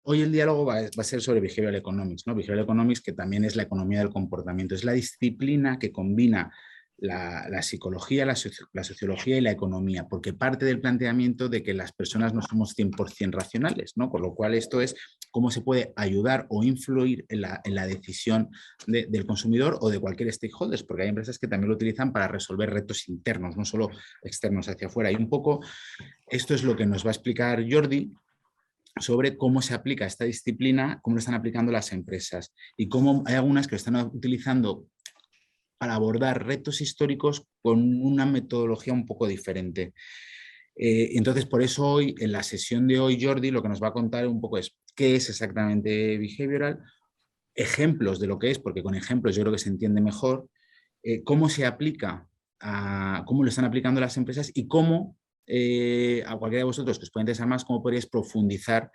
Hoy el diálogo va a ser sobre Behavioral Economics, ¿no? Behavioral Economics, que también es la economía del comportamiento. Es la disciplina que combina la psicología, la sociología y la economía, porque parte del planteamiento de que las personas no somos 100% racionales, ¿no? Con lo cual esto es cómo se puede ayudar o influir en la decisión del consumidor o de cualquier stakeholder, porque hay empresas que también lo utilizan para resolver retos internos, no solo externos hacia afuera. Y un poco esto es lo que nos va a explicar Jordi, sobre cómo se aplica esta disciplina, cómo lo están aplicando las empresas y cómo hay algunas que lo están utilizando para abordar retos históricos con una metodología un poco diferente. Entonces, por eso hoy, en la sesión de hoy, Jordi lo que nos va a contar un poco es qué es exactamente behavioral, ejemplos de lo que es, porque con ejemplos yo creo que se entiende mejor, cómo se aplica, cómo lo están aplicando las empresas y cómo a cualquiera de vosotros que os pueda interesar más, cómo podríais profundizar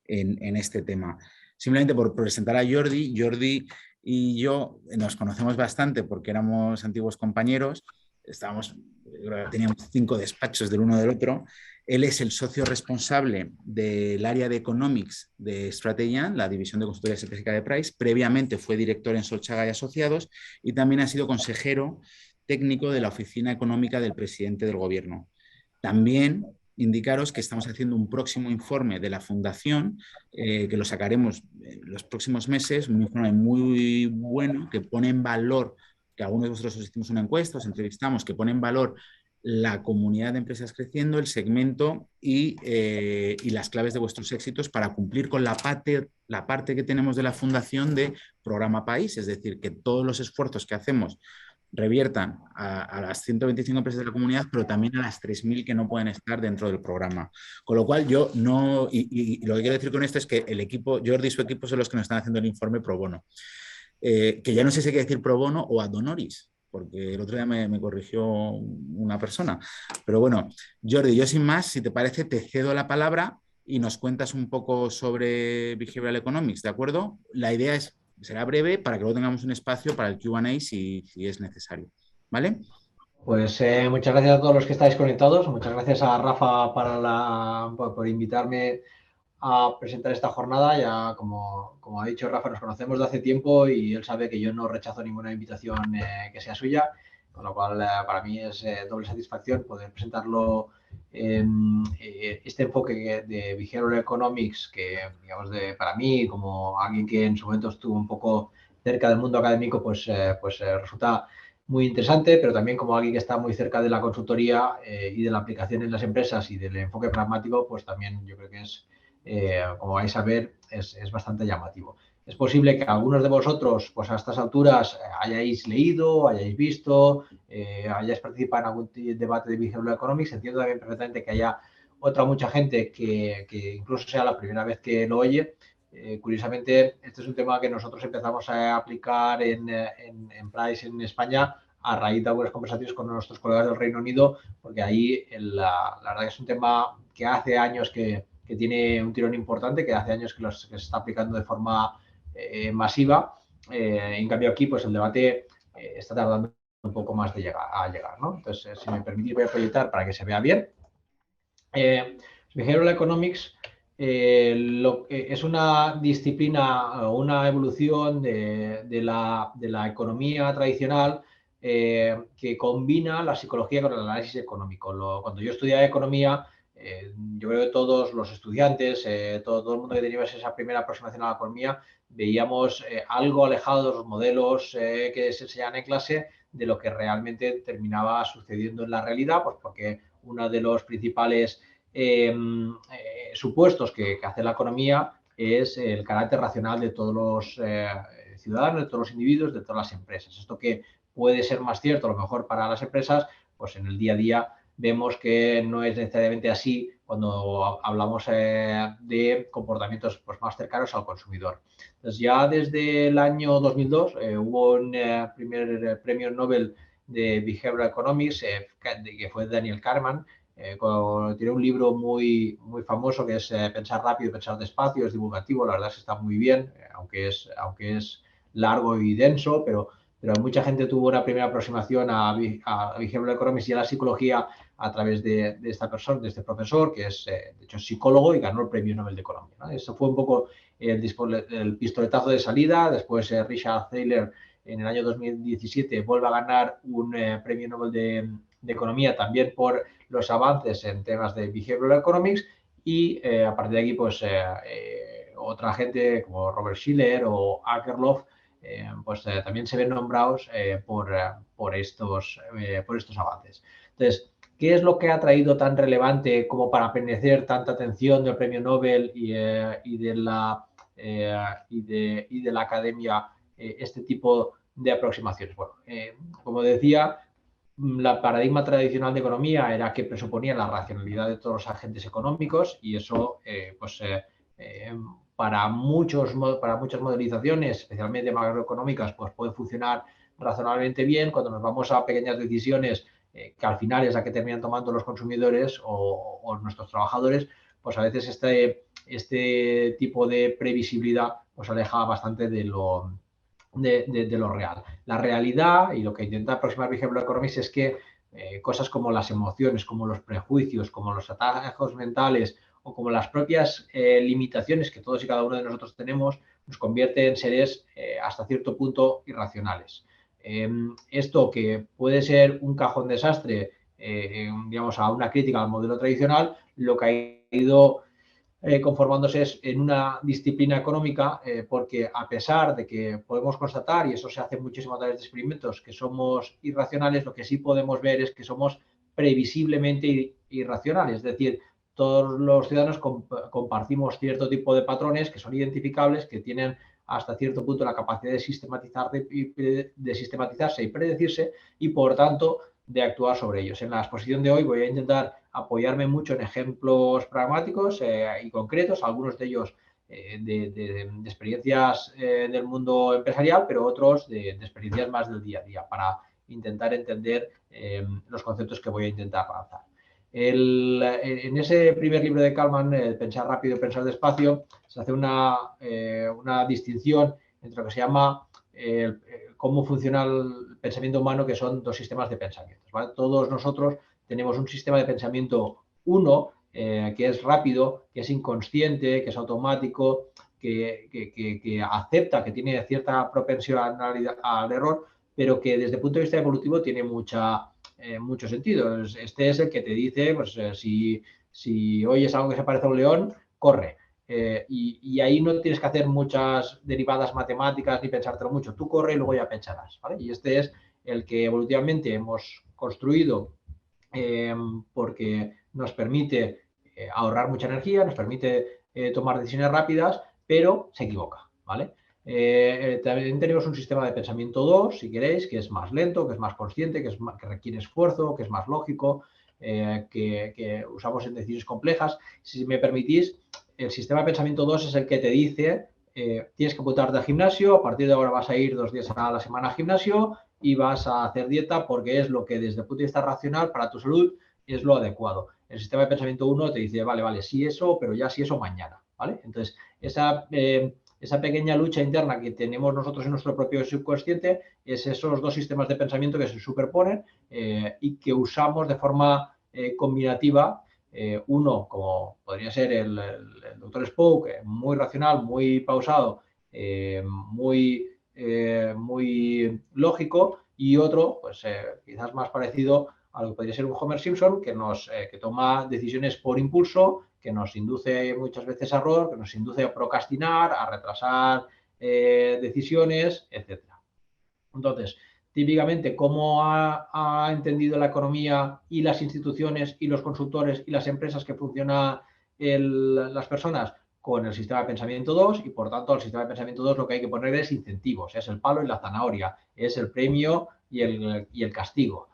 en este tema. Simplemente por presentar a Jordi, Jordi y yo nos conocemos bastante porque éramos antiguos compañeros, teníamos 5 despachos del uno del otro. Él es el socio responsable del área de Economics de Strategian, la división de consultoría estratégica de Price. Previamente fue director en Solchaga y Asociados y también ha sido consejero técnico de la Oficina Económica del Presidente del Gobierno. También indicaros que estamos haciendo un próximo informe de la Fundación, que lo sacaremos en los próximos meses, un informe muy bueno que pone en valor, que algunos de vosotros os hicimos una encuesta, os entrevistamos, que pone en valor la comunidad de empresas creciendo, el segmento y las claves de vuestros éxitos para cumplir con la parte que tenemos de la Fundación de Programa País, es decir, que todos los esfuerzos que hacemos reviertan a las 125 empresas de la comunidad, pero también a las 3.000 que no pueden estar dentro del programa. Con lo cual yo no, y lo que quiero decir con esto es que el equipo, Jordi y su equipo son los que nos están haciendo el informe pro bono. Que ya no sé si hay que decir pro bono o ad honoris, porque el otro día me corrigió una persona. Pero bueno, Jordi, yo sin más, si te parece, te cedo la palabra y nos cuentas un poco sobre Behavioral Economics, ¿de acuerdo? La idea será breve para que luego tengamos un espacio para el Q&A si es necesario. ¿Vale? Pues muchas gracias a todos los que estáis conectados. Muchas gracias a Rafa por invitarme a presentar esta jornada. Ya, como ha dicho Rafa, nos conocemos de hace tiempo y él sabe que yo no rechazo ninguna invitación que sea suya, con lo cual para mí es doble satisfacción poder presentarlo este enfoque de Behavioral Economics, que digamos para mí, como alguien que en su momento estuvo un poco cerca del mundo académico, pues resulta muy interesante, pero también como alguien que está muy cerca de la consultoría y de la aplicación en las empresas y del enfoque pragmático, pues también yo creo que es, como vais a ver, es bastante llamativo. Es posible que algunos de vosotros, pues a estas alturas, hayáis leído, hayáis visto, hayáis participado en algún debate de Behavioral Economics. Entiendo también perfectamente que haya otra mucha gente que incluso sea la primera vez que lo oye. Curiosamente, este es un tema que nosotros empezamos a aplicar en Price en España a raíz de algunas conversaciones con nuestros colegas del Reino Unido, porque ahí la verdad que es un tema que hace años que tiene un tirón importante, que hace años que se está aplicando de forma masiva. En cambio aquí, pues el debate está tardando un poco más de llegar, ¿no? Entonces, si me permitís, voy a proyectar para que se vea bien. Behavioral Economics es una disciplina, una evolución de la economía tradicional que combina la psicología con el análisis económico. Cuando yo estudiaba economía, yo creo que todos los estudiantes, todo el mundo que teníamos esa primera aproximación a la economía, veíamos algo alejado de los modelos que se enseñaban en clase de lo que realmente terminaba sucediendo en la realidad, pues porque uno de los principales supuestos que hace la economía es el carácter racional de todos los ciudadanos, de todos los individuos, de todas las empresas. Esto que puede ser más cierto a lo mejor para las empresas, pues en el día a día vemos que no es necesariamente así cuando hablamos de comportamientos pues, más cercanos al consumidor. Entonces, ya desde el año 2002 hubo un primer premio Nobel de Behavioral Economics, que fue Daniel Kahneman. Tiene un libro muy famoso que es Pensar rápido, pensar despacio, es divulgativo, la verdad es que está muy bien, aunque es largo y denso, pero mucha gente tuvo una primera aproximación a Behavioral Economics y a la psicología a través de esta persona, de este profesor, que es, de hecho, es psicólogo y ganó el Premio Nobel de Economía, ¿no? Eso fue un poco el pistoletazo de salida. Después Richard Thaler en el año 2017 vuelve a ganar un Premio Nobel de Economía también por los avances en temas de Behavioral Economics, y a partir de aquí pues otra gente como Robert Shiller o Akerlof pues también se ven nombrados por estos avances. Entonces, ¿qué es lo que ha traído tan relevante como para merecer tanta atención del Premio Nobel y de la academia este tipo de aproximaciones? Bueno, como decía, la paradigma tradicional de economía era que presuponía la racionalidad de todos los agentes económicos, y eso para muchas modelizaciones, especialmente macroeconómicas, pues puede funcionar razonablemente bien. Cuando nos vamos a pequeñas decisiones que al final es la que terminan tomando los consumidores o nuestros trabajadores, pues a veces este tipo de previsibilidad pues aleja bastante de lo real. La realidad, y lo que intenta aproximar Behavioral Economics, es que cosas como las emociones, como los prejuicios, como los atajos mentales o como las propias limitaciones que todos y cada uno de nosotros tenemos, nos convierte en seres hasta cierto punto irracionales. Esto, que puede ser un cajón desastre, digamos, a una crítica al modelo tradicional, lo que ha ido conformándose en una disciplina económica, porque a pesar de que podemos constatar, y eso se hace muchísimo a través de experimentos, que somos irracionales, lo que sí podemos ver es que somos previsiblemente irracionales. Es decir, todos los ciudadanos compartimos cierto tipo de patrones que son identificables, que tienen hasta cierto punto la capacidad de sistematizarse y predecirse, y por tanto de actuar sobre ellos. En la exposición de hoy voy a intentar apoyarme mucho en ejemplos pragmáticos y concretos, algunos de ellos de experiencias del mundo empresarial, pero otros de experiencias más del día a día, para intentar entender los conceptos que voy a intentar lanzar. En ese primer libro de Kalman, Pensar rápido, pensar despacio, se hace una distinción entre lo que se llama cómo funciona el pensamiento humano, que son dos sistemas de pensamientos, ¿vale? Todos nosotros tenemos un sistema de pensamiento uno, que es rápido, que es inconsciente, que es automático, que acepta que tiene cierta propensión al error, pero que desde el punto de vista evolutivo tiene mucho sentido. Este es el que te dice, pues si oyes algo que se parece a un león, corre. Y ahí no tienes que hacer muchas derivadas matemáticas ni pensártelo mucho. Tú corre y luego ya pensarás, ¿vale? Y este es el que evolutivamente hemos construido porque nos permite ahorrar mucha energía, nos permite tomar decisiones rápidas, pero se equivoca, ¿vale? También tenemos un sistema de pensamiento 2, si queréis, que es más lento, que es más consciente, que requiere esfuerzo, que es más lógico, que usamos en decisiones complejas. Si me permitís, el sistema de pensamiento 2 es el que te dice tienes que apuntarte al gimnasio, a partir de ahora vas a ir 2 días a la semana al gimnasio y vas a hacer dieta porque es lo que desde el punto de vista racional para tu salud es lo adecuado. El sistema de pensamiento 1 te dice, vale, sí eso, pero ya sí eso mañana, ¿vale? Entonces, esa pequeña lucha interna que tenemos nosotros en nuestro propio subconsciente es esos dos sistemas de pensamiento que se superponen y que usamos de forma combinativa. Uno, como podría ser el doctor Spock, muy racional, muy pausado, muy lógico, y otro, pues quizás más parecido a lo que podría ser un Homer Simpson, que toma decisiones por impulso, que nos induce muchas veces a error, que nos induce a procrastinar, a retrasar decisiones, etc. Entonces, típicamente, ¿cómo ha entendido la economía y las instituciones y los consultores y las empresas que funcionan las personas? Con el sistema de pensamiento 2, y por tanto al sistema de pensamiento 2 lo que hay que poner es incentivos, es el palo y la zanahoria, es el premio y el castigo.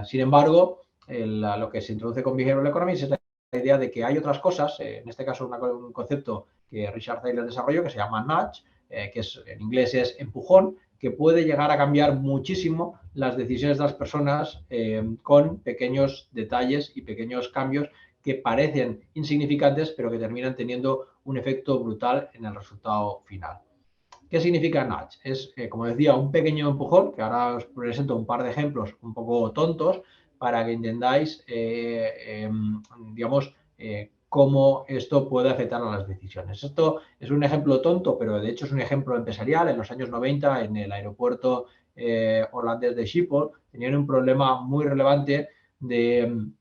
Sin embargo, lo que se introduce con Behavioral Economics es la idea de que hay otras cosas, en este caso un concepto que Richard Thaler desarrolló, que se llama nudge, que en inglés es empujón, que puede llegar a cambiar muchísimo las decisiones de las personas con pequeños detalles y pequeños cambios que parecen insignificantes, pero que terminan teniendo un efecto brutal en el resultado final. ¿Qué significa nudge? Es, como decía, un pequeño empujón, que ahora os presento un par de ejemplos un poco tontos, para que entendáis, digamos, cómo esto puede afectar a las decisiones. Esto es un ejemplo tonto, pero de hecho es un ejemplo empresarial. En los años 90, en el aeropuerto holandés de Schiphol, tenían un problema muy relevante de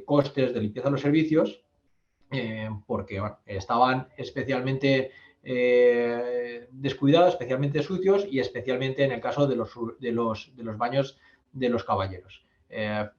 costes de limpieza de los servicios, porque bueno, estaban especialmente descuidados, especialmente sucios y especialmente en el caso de los baños de los caballeros.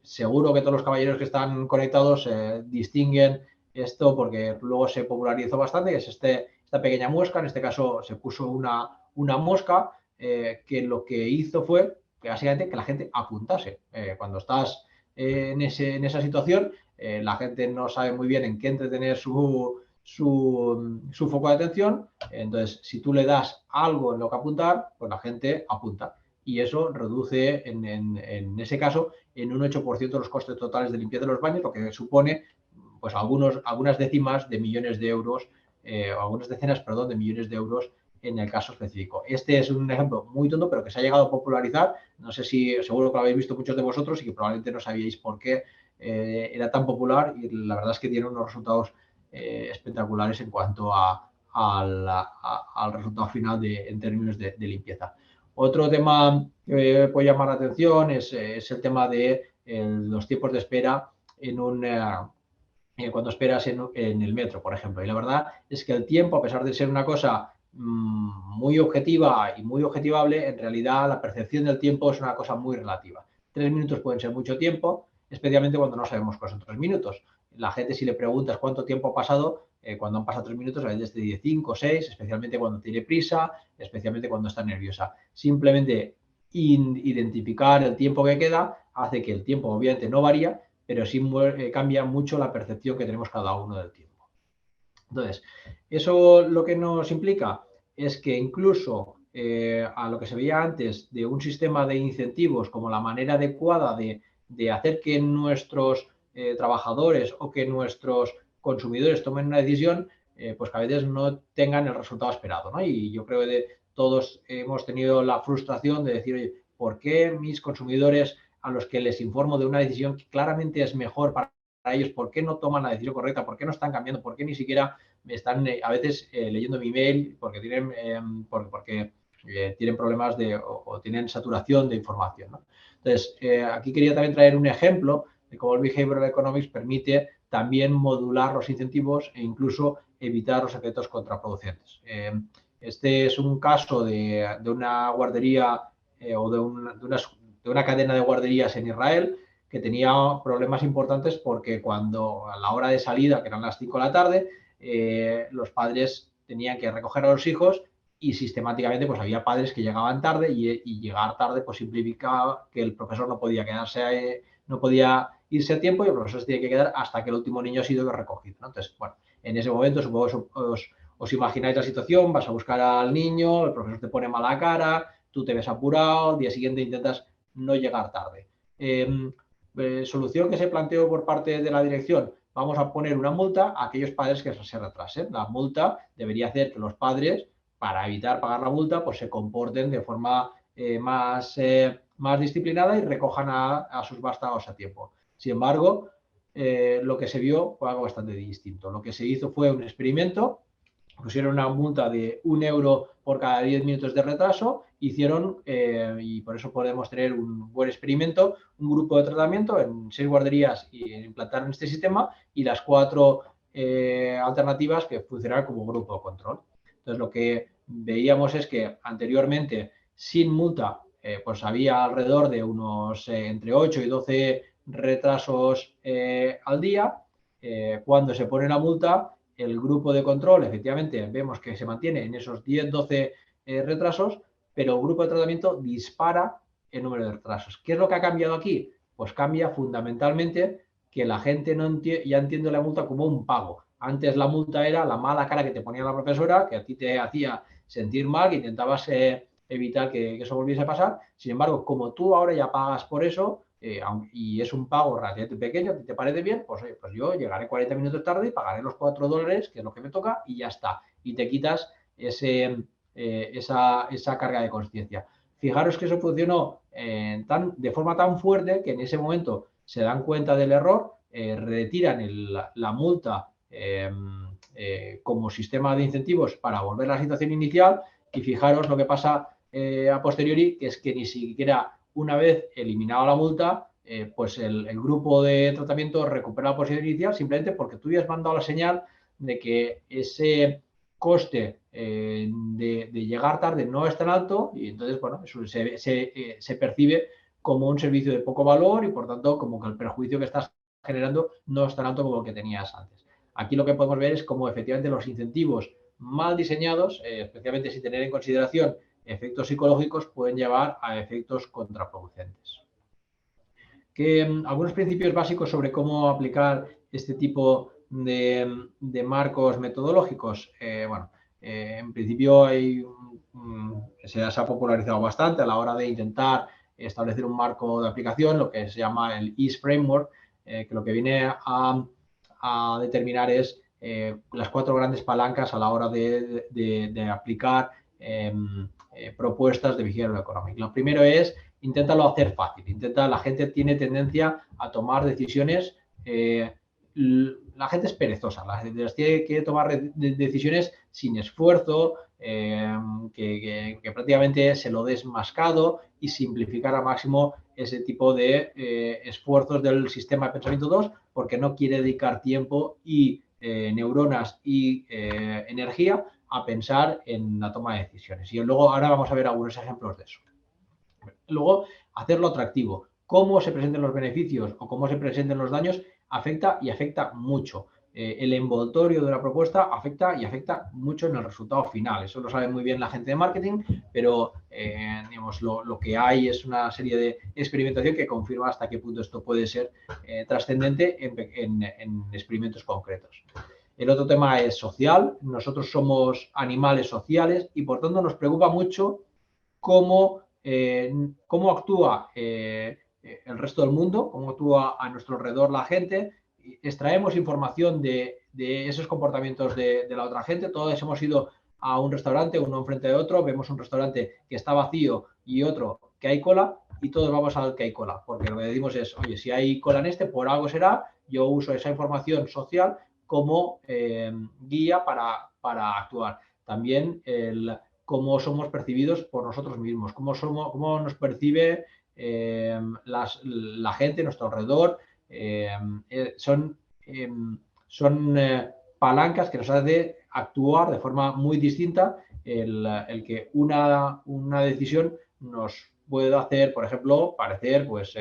Seguro que todos los caballeros que están conectados distinguen esto porque luego se popularizó bastante, que es esta pequeña mosca. En este caso se puso una mosca que lo que hizo fue que básicamente que la gente apuntase. Cuando estás en esa situación, la gente no sabe muy bien en qué entretener su foco de atención. Entonces, si tú le das algo en lo que apuntar, pues la gente apunta. Y eso reduce, en ese caso, en un 8% los costes totales de limpieza de los baños, lo que supone pues algunas décimas de millones de euros, o algunas decenas, perdón, de millones de euros en el caso específico. Este es un ejemplo muy tonto, pero que se ha llegado a popularizar. No sé si, seguro que lo habéis visto muchos de vosotros y que probablemente no sabíais por qué era tan popular, y la verdad es que tiene unos resultados espectaculares en cuanto al resultado final en términos de limpieza. Otro tema que puede llamar la atención es el tema de los tiempos de espera cuando esperas en el metro, por ejemplo. Y la verdad es que el tiempo, a pesar de ser una cosa muy objetiva y muy objetivable, en realidad la percepción del tiempo es una cosa muy relativa. 3 minutos pueden ser mucho tiempo, especialmente cuando no sabemos cuáles son 3 minutos. La gente, si le preguntas cuánto tiempo ha pasado, cuando han pasado 3 minutos, a veces te dice 5 o 6, especialmente cuando tiene prisa, especialmente cuando está nerviosa. Simplemente identificar el tiempo que queda hace que el tiempo obviamente no varía, pero sí cambia mucho la percepción que tenemos cada uno del tiempo. Entonces, eso lo que nos implica es que incluso a lo que se veía antes de un sistema de incentivos como la manera adecuada de hacer que nuestros trabajadores o que nuestros consumidores tomen una decisión, pues que a veces no tengan el resultado esperado, ¿no? Y yo creo que todos hemos tenido la frustración de decir, oye, ¿por qué mis consumidores, a los que les informo de una decisión que claramente es mejor para ellos, por qué no toman la decisión correcta, por qué no están cambiando, por qué ni siquiera me están a veces leyendo mi email porque tienen problemas o tienen saturación de información, ¿no? Entonces, aquí quería también traer un ejemplo de cómo el Behavioral Economics permite también modular los incentivos e incluso evitar los efectos contraproducentes. Este es un caso de una guardería o de una cadena de guarderías en Israel que tenía problemas importantes porque cuando a la hora de salida, que eran las 5 de la tarde, los padres tenían que recoger a los hijos y sistemáticamente pues había padres que llegaban tarde y llegar tarde pues significaba que el profesor no podía quedarse, no podía irse a tiempo y el profesor se tiene que quedar hasta que el último niño ha sido recogido, ¿no? Entonces, bueno, en ese momento supongo os imagináis la situación, vas a buscar al niño, el profesor te pone mala cara, tú te ves apurado, al día siguiente intentas no llegar tarde. Solución que se planteó por parte de la dirección: vamos a poner una multa a aquellos padres que se retrasen. La multa debería hacer que los padres, para evitar pagar la multa, pues se comporten de forma más disciplinada y recojan a sus vástagos a tiempo. Sin embargo, lo que se vio fue algo bastante distinto. Lo que se hizo fue un experimento. Pusieron una multa de 1 euro por cada 10 minutos de retraso, hicieron, y por eso podemos tener un buen experimento, un grupo de tratamiento en 6 guarderías y implantaron este sistema, y las 4 alternativas que funcionaron como grupo de control. Entonces, lo que veíamos es que anteriormente, sin multa, pues había alrededor de unos entre 8 y 12 retrasos al día. Cuando se pone la multa, el grupo de control, efectivamente, vemos que se mantiene en esos 10-12 retrasos, pero el grupo de tratamiento dispara el número de retrasos. ¿Qué es lo que ha cambiado aquí? Pues cambia fundamentalmente que la gente ya entiende la multa como un pago. Antes la multa era la mala cara que te ponía la profesora, que a ti te hacía sentir mal, que intentabas evitar que eso volviese a pasar. Sin embargo, como tú ahora ya pagas por eso, y es un pago relativamente pequeño, ¿te parece bien? Pues, oye, pues yo llegaré 40 minutos tarde y pagaré los $4, que es lo que me toca, y ya está. Y te quitas esa carga de conciencia. Fijaros que eso funcionó de forma tan fuerte que en ese momento se dan cuenta del error, retiran la multa como sistema de incentivos para volver a la situación inicial, y fijaros lo que pasa a posteriori, que es que ni siquiera una vez eliminada la multa, pues el grupo de tratamiento recupera la posición inicial, simplemente porque tú ya has mandado la señal de que ese coste de llegar tarde no es tan alto, y entonces, bueno, eso se percibe como un servicio de poco valor y, por tanto, como que el perjuicio que estás generando no es tan alto como el que tenías antes. Aquí lo que podemos ver es cómo efectivamente los incentivos mal diseñados, especialmente sin tener en consideración efectos psicológicos, pueden llevar a efectos contraproducentes. Algunos principios básicos sobre cómo aplicar este tipo de marcos metodológicos. En principio se ha popularizado bastante a la hora de intentar establecer un marco de aplicación, lo que se llama el EASE Framework, que lo que viene a determinar es las 4 grandes palancas a la hora de aplicar propuestas de behavioral economics. Lo primero es: inténtalo hacer fácil. La gente tiene tendencia a tomar decisiones. La gente es perezosa, la gente quiere tomar decisiones sin esfuerzo, que prácticamente se lo des mascado, y simplificar al máximo ese tipo de esfuerzos del sistema de pensamiento 2, porque no quiere dedicar tiempo y neuronas y energía a pensar en la toma de decisiones. Y luego, ahora vamos a ver algunos ejemplos de eso. Luego, hacerlo atractivo. Cómo se presenten los beneficios o cómo se presenten los daños afecta, y afecta mucho. El envoltorio de la propuesta afecta mucho en el resultado final. Eso lo sabe muy bien la gente de marketing, pero digamos, lo que hay es una serie de experimentación que confirma hasta qué punto esto puede ser trascendente en experimentos concretos. El otro tema es social. Nosotros somos animales sociales y, por tanto, nos preocupa mucho cómo actúa el resto del mundo, cómo actúa a nuestro alrededor la gente. Extraemos información de esos comportamientos de la otra gente. Todos hemos ido a un restaurante, uno enfrente de otro, vemos un restaurante que está vacío y otro que hay cola, y todos vamos al que hay cola, porque lo que decimos es: oye, si hay cola en este, por algo será. Yo uso esa información social como guía para actuar. También cómo somos percibidos por nosotros mismos, cómo nos percibe la gente a nuestro alrededor. Son palancas que nos hace actuar de forma muy distinta. El que una decisión nos puede hacer, por ejemplo, parecer pues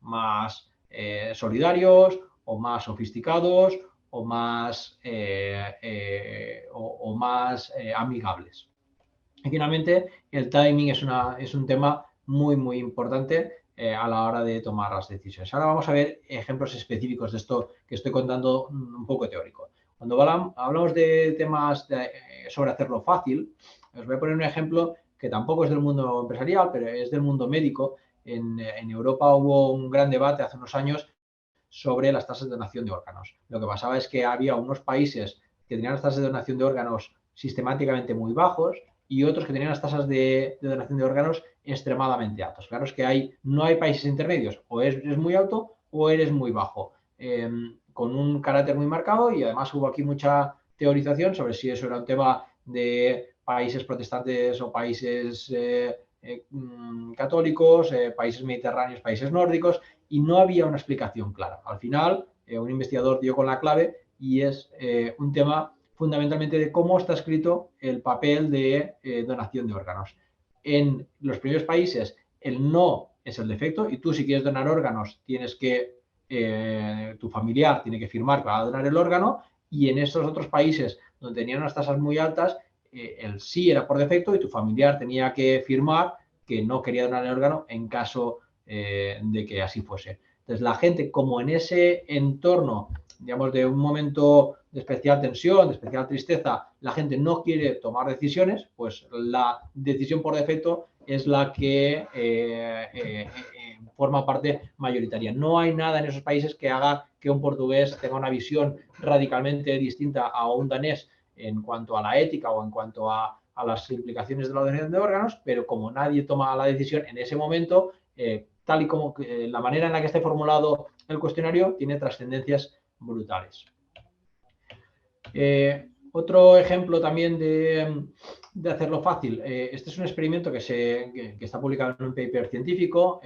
más solidarios, o más sofisticados, o más amigables. Y finalmente, el timing es un tema muy, muy importante a la hora de tomar las decisiones. Ahora vamos a ver ejemplos específicos de esto que estoy contando, un poco teórico. Cuando hablamos de temas sobre hacerlo fácil, os voy a poner un ejemplo que tampoco es del mundo empresarial, pero es del mundo médico. En Europa hubo un gran debate hace unos años sobre las tasas de donación de órganos. Lo que pasaba es que había unos países que tenían las tasas de donación de órganos sistemáticamente muy bajos, y otros que tenían las tasas de donación de órganos extremadamente altas. Claro, es que no hay países intermedios: o eres muy alto o eres muy bajo, con un carácter muy marcado. Y además hubo aquí mucha teorización sobre si eso era un tema de países protestantes o países católicos, países mediterráneos, países nórdicos, y no había una explicación clara. Al final, un investigador dio con la clave, y es un tema fundamentalmente de cómo está escrito el papel de donación de órganos. En los primeros países, el no es el defecto, y tú, si quieres donar órganos, tienes que tu familiar tiene que firmar para donar el órgano. Y en estos otros países, donde tenían unas tasas muy altas, el sí era por defecto, y tu familiar tenía que firmar que no quería donar el órgano en caso de que así fuese. Entonces, la gente, como en ese entorno, digamos, de un momento de especial tensión, de especial tristeza, la gente no quiere tomar decisiones, pues la decisión por defecto es la que forma parte mayoritaria. No hay nada en esos países que haga que un portugués tenga una visión radicalmente distinta a un danés en cuanto a la ética o en cuanto a a las implicaciones de la donación de órganos, pero como nadie toma la decisión en ese momento, tal y como la manera en la que esté formulado el cuestionario tiene trascendencias brutales. Otro ejemplo también de hacerlo fácil. Este es un experimento que está publicado en un paper científico.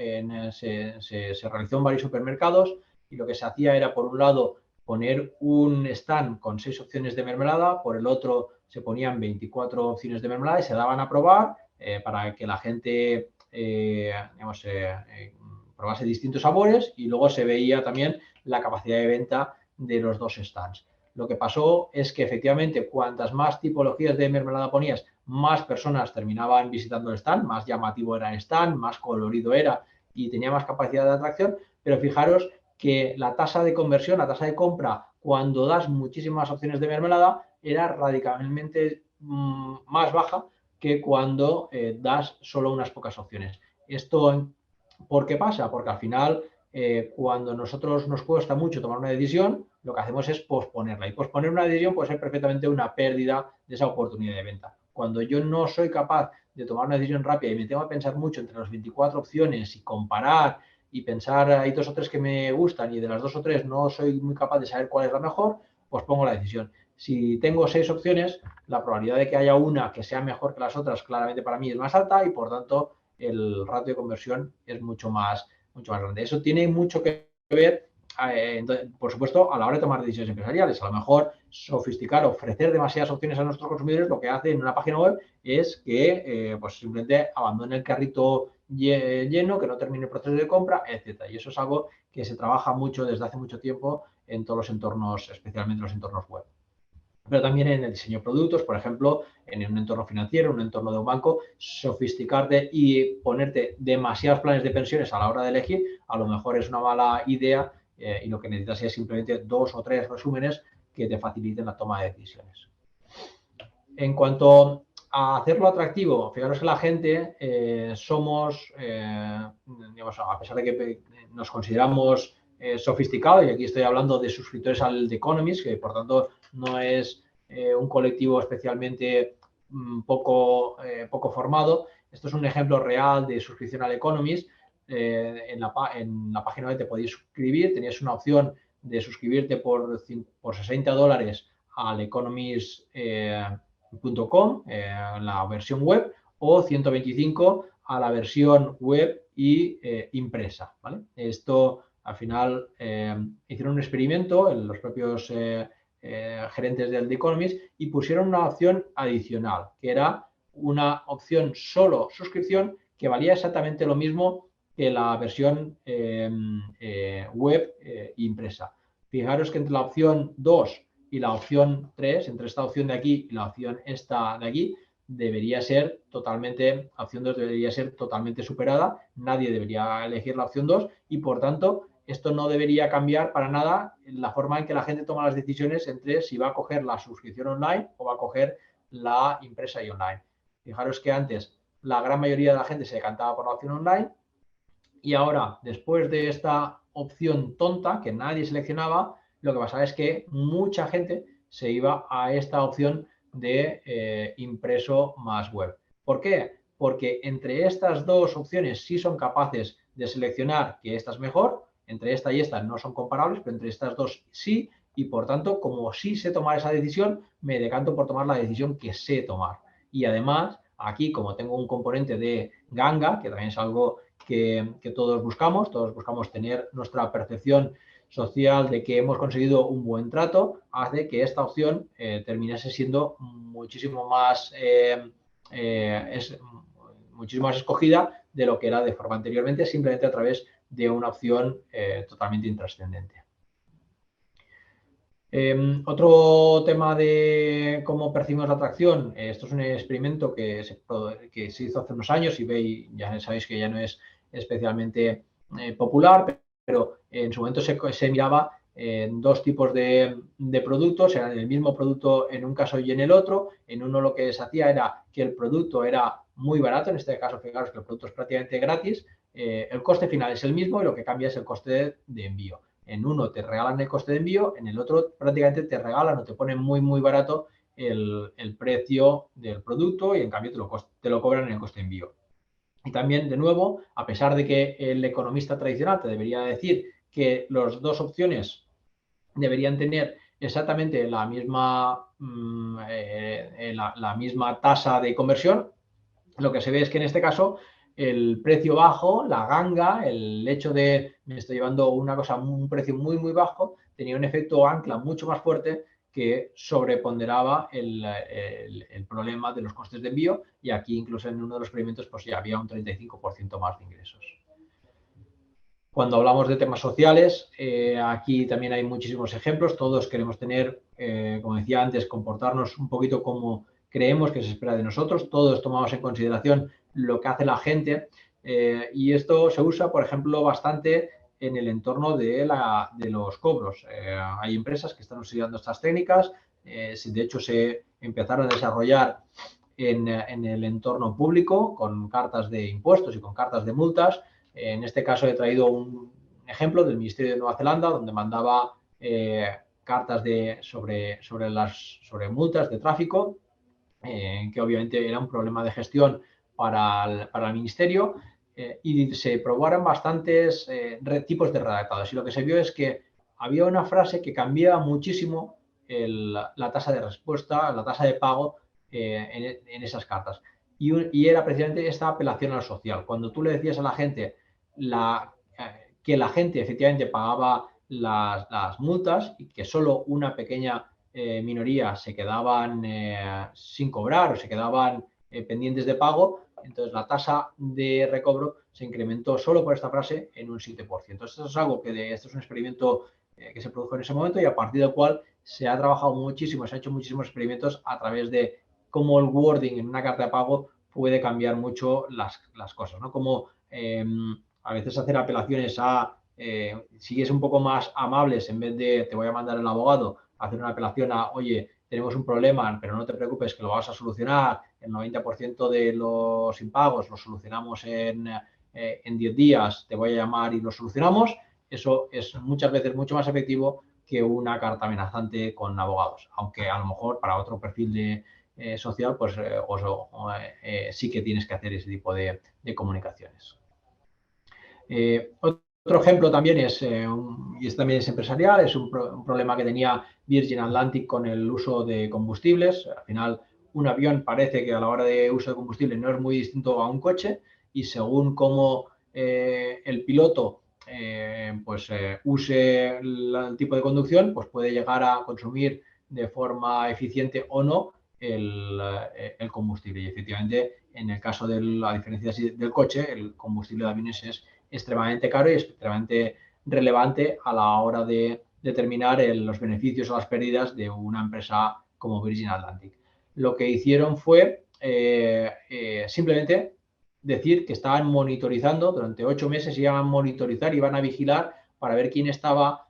Se realizó en varios supermercados y lo que se hacía era, por un lado, poner un stand con 6 opciones de mermelada, por el otro se ponían 24 opciones de mermelada y se daban a probar para que la gente probase distintos sabores, y luego se veía también la capacidad de venta de los dos stands. Lo que pasó es que efectivamente cuantas más tipologías de mermelada ponías, más personas terminaban visitando el stand, más llamativo era el stand, más colorido era y tenía más capacidad de atracción, pero fijaros que la tasa de conversión, la tasa de compra, cuando das muchísimas opciones de mermelada, era radicalmente más baja que cuando das solo unas pocas opciones. ¿Esto por qué pasa? Porque al final, cuando nosotros nos cuesta mucho tomar una decisión, lo que hacemos es posponerla. Y posponer una decisión puede ser perfectamente una pérdida de esa oportunidad de venta. Cuando yo no soy capaz de tomar una decisión rápida y me tengo que pensar mucho entre las 24 opciones y comparar y pensar, hay 2 o 3 que me gustan y de las 2 o 3 no soy muy capaz de saber cuál es la mejor, pues pongo la decisión. Si tengo 6 opciones, la probabilidad de que haya una que sea mejor que las otras claramente para mí es más alta y por tanto el ratio de conversión es mucho más grande. Eso tiene mucho que ver, por supuesto, a la hora de tomar decisiones empresariales. A lo mejor sofisticar, ofrecer demasiadas opciones a nuestros consumidores, lo que hace en una página web es que pues simplemente abandone el carrito lleno, que no termine el proceso de compra, etcétera. Y eso es algo que se trabaja mucho desde hace mucho tiempo en todos los entornos, especialmente los entornos web. Pero también en el diseño de productos, por ejemplo, en un entorno financiero, en un entorno de un banco, sofisticarte y ponerte demasiados planes de pensiones a la hora de elegir, a lo mejor es una mala idea y lo que necesitas es simplemente 2 o 3 resúmenes que te faciliten la toma de decisiones. En cuanto a hacerlo atractivo, fijaros que la gente somos, digamos, a pesar de que nos consideramos sofisticados, y aquí estoy hablando de suscriptores al The Economist, que por tanto no es un colectivo especialmente poco formado. Esto es un ejemplo real de suscripción al Economist. En la página web te podéis suscribir, tenías una opción de suscribirte por $60 al economist.com, la versión web, o 125 a la versión web y impresa, ¿vale? Esto al final hicieron un experimento en los propios gerentes del The Economist y pusieron una opción adicional, que era una opción solo suscripción que valía exactamente lo mismo que la versión web impresa. Fijaros que entre la opción 2 y la opción 3, entre esta opción de aquí y la opción esta de aquí, debería ser totalmente, la opción 2 debería ser totalmente superada, nadie debería elegir la opción 2 y por tanto esto no debería cambiar para nada la forma en que la gente toma las decisiones entre si va a coger la suscripción online o va a coger la impresa y online. Fijaros que antes la gran mayoría de la gente se decantaba por la opción online y ahora, después de esta opción tonta que nadie seleccionaba, lo que pasaba es que mucha gente se iba a esta opción de impreso más web. ¿Por qué? Porque entre estas dos opciones sí son capaces de seleccionar que esta es mejor, entre esta y esta no son comparables, pero entre estas dos sí, y por tanto, como sí sé tomar esa decisión, me decanto por tomar la decisión que sé tomar. Y además, aquí como tengo un componente de ganga, que también es algo que todos buscamos tener nuestra percepción social de que hemos conseguido un buen trato, hace que esta opción terminase siendo muchísimo más escogida de lo que era de forma anteriormente, simplemente a través de una opción totalmente intrascendente. Otro tema de cómo percibimos la atracción, esto es un experimento que se hizo hace unos años y ya sabéis que ya no es especialmente popular, pero en su momento se miraba dos tipos de productos, eran el mismo producto en un caso y en el otro. En uno lo que se hacía era que el producto era muy barato, en este caso fijaros que el producto es prácticamente gratis, el coste final es el mismo y lo que cambia es el coste de envío. En uno te regalan el coste de envío, en el otro prácticamente te regalan o te ponen muy, muy barato el precio del producto y en cambio te lo cobran en el coste de envío. Y también, de nuevo, a pesar de que el economista tradicional te debería decir que las dos opciones deberían tener exactamente la misma, la misma tasa de conversión, lo que se ve es que en este caso el precio bajo, la ganga, el hecho de me estoy llevando una cosa, un precio muy, muy bajo, tenía un efecto ancla mucho más fuerte que sobreponderaba el problema de los costes de envío, y aquí incluso en uno de los experimentos pues ya había un 35% más de ingresos. Cuando hablamos de temas sociales, aquí también hay muchísimos ejemplos. Todos queremos tener, como decía antes, comportarnos un poquito como creemos que se espera de nosotros. Todos tomamos en consideración lo que hace la gente, y esto se usa, por ejemplo, bastante en el entorno de los cobros. Hay empresas que están usando estas técnicas. De hecho, se empezaron a desarrollar en el entorno público con cartas de impuestos y con cartas de multas. En este caso he traído un ejemplo del Ministerio de Nueva Zelanda, donde mandaba cartas sobre multas de tráfico, que obviamente era un problema de gestión para el Ministerio, y se probaron bastantes tipos de redactados. Y lo que se vio es que había una frase que cambiaba muchísimo la tasa de respuesta, la tasa de pago en esas cartas. Y era precisamente esta apelación al social. Cuando tú le decías a la gente que la gente efectivamente pagaba las multas y que solo una pequeña minoría se quedaban sin cobrar o se quedaban pendientes de pago, entonces la tasa de recobro se incrementó solo por esta frase en un 7%. Esto es algo esto es un experimento que se produjo en ese momento, y a partir del cual se ha trabajado muchísimo, se ha hecho muchísimos experimentos a través de cómo el wording en una carta de pago puede cambiar mucho las cosas, ¿no? Como a veces hacer apelaciones si es un poco más amables, en vez de te voy a mandar el abogado, hacer una apelación oye, tenemos un problema, pero no te preocupes que lo vas a solucionar, el 90% de los impagos los solucionamos en 10 días, te voy a llamar y lo solucionamos. Eso es muchas veces mucho más efectivo que una carta amenazante con abogados, aunque a lo mejor para otro perfil social, pues sí que tienes que hacer ese tipo de comunicaciones. Otro ejemplo también y este también es empresarial, es un problema que tenía Virgin Atlantic con el uso de combustibles. Al final, un avión parece que a la hora de uso de combustible no es muy distinto a un coche, y según cómo el piloto use el tipo de conducción, pues puede llegar a consumir de forma eficiente o no el combustible. Y efectivamente, en el caso de la diferencia del coche, el combustible de aviones es extremadamente caro y extremadamente relevante a la hora de determinar los beneficios o las pérdidas de una empresa como Virgin Atlantic. Lo que hicieron fue simplemente decir que estaban monitorizando durante 8 meses, iban a monitorizar, iban a vigilar para ver quién estaba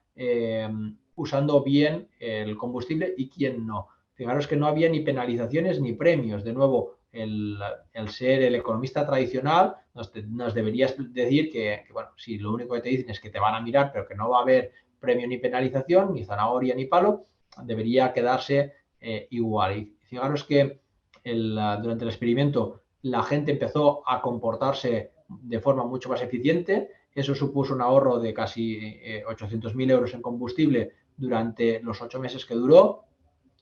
usando bien el combustible y quién no. Fijaros que no había ni penalizaciones ni premios. De nuevo, el ser el economista tradicional nos deberías decir que, bueno, si lo único que te dicen es que te van a mirar, pero que no va a haber premio ni penalización, ni zanahoria ni palo, debería quedarse igual. Y fijaros que durante el experimento la gente empezó a comportarse de forma mucho más eficiente. Eso supuso un ahorro de casi 800.000 euros en combustible durante los 8 meses que duró.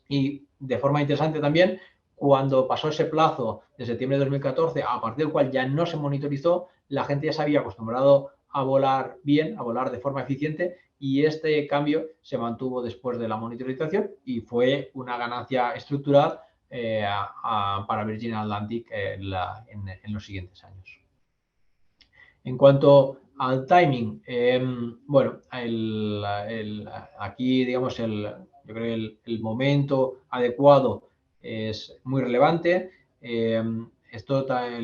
Y de forma interesante también, cuando pasó ese plazo de septiembre de 2014, a partir del cual ya no se monitorizó, la gente ya se había acostumbrado a volar bien, a volar de forma eficiente, y este cambio se mantuvo después de la monitorización y fue una ganancia estructural para Virgin Atlantic en los siguientes años. En cuanto al timing, bueno, aquí digamos yo creo que el momento adecuado es muy relevante. El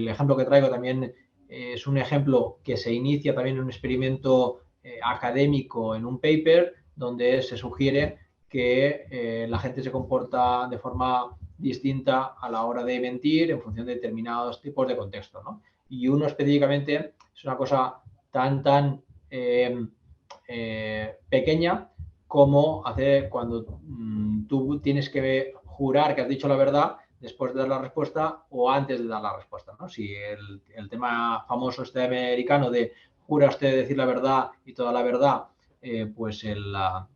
ejemplo que traigo también es un ejemplo que se inicia también en un experimento académico, en un paper, donde se sugiere que la gente se comporta de forma distinta a la hora de mentir en función de determinados tipos de contexto, ¿no? Y uno específicamente es una cosa tan pequeña como hacer cuando tú tienes que jurar que has dicho la verdad después de dar la respuesta o antes de dar la respuesta, ¿no? Si el tema famoso americano de jura usted decir la verdad y toda la verdad, pues la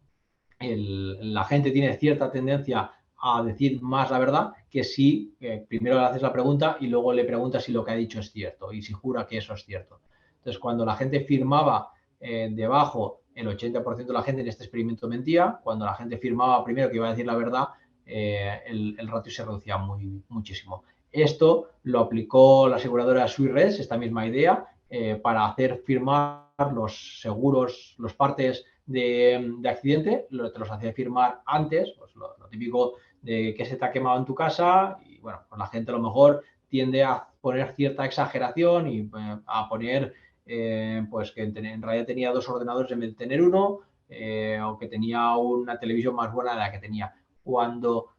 gente tiene cierta tendencia a decir más la verdad que si primero le haces la pregunta y luego le preguntas si lo que ha dicho es cierto y si jura que eso es cierto. Entonces, cuando la gente firmaba debajo, el 80% de la gente en este experimento mentía. Cuando la gente firmaba primero que iba a decir la verdad, el ratio se reducía muchísimo. Esto lo aplicó la aseguradora Swiss, esta misma idea, para hacer firmar los seguros, los partes de accidente, te los hacía firmar antes, pues lo típico de que se te ha quemado en tu casa y bueno, pues la gente a lo mejor tiende a poner cierta exageración y a poner pues que en realidad tenía 2 ordenadores en vez de tener uno, o que tenía una televisión más buena de la que tenía. Cuando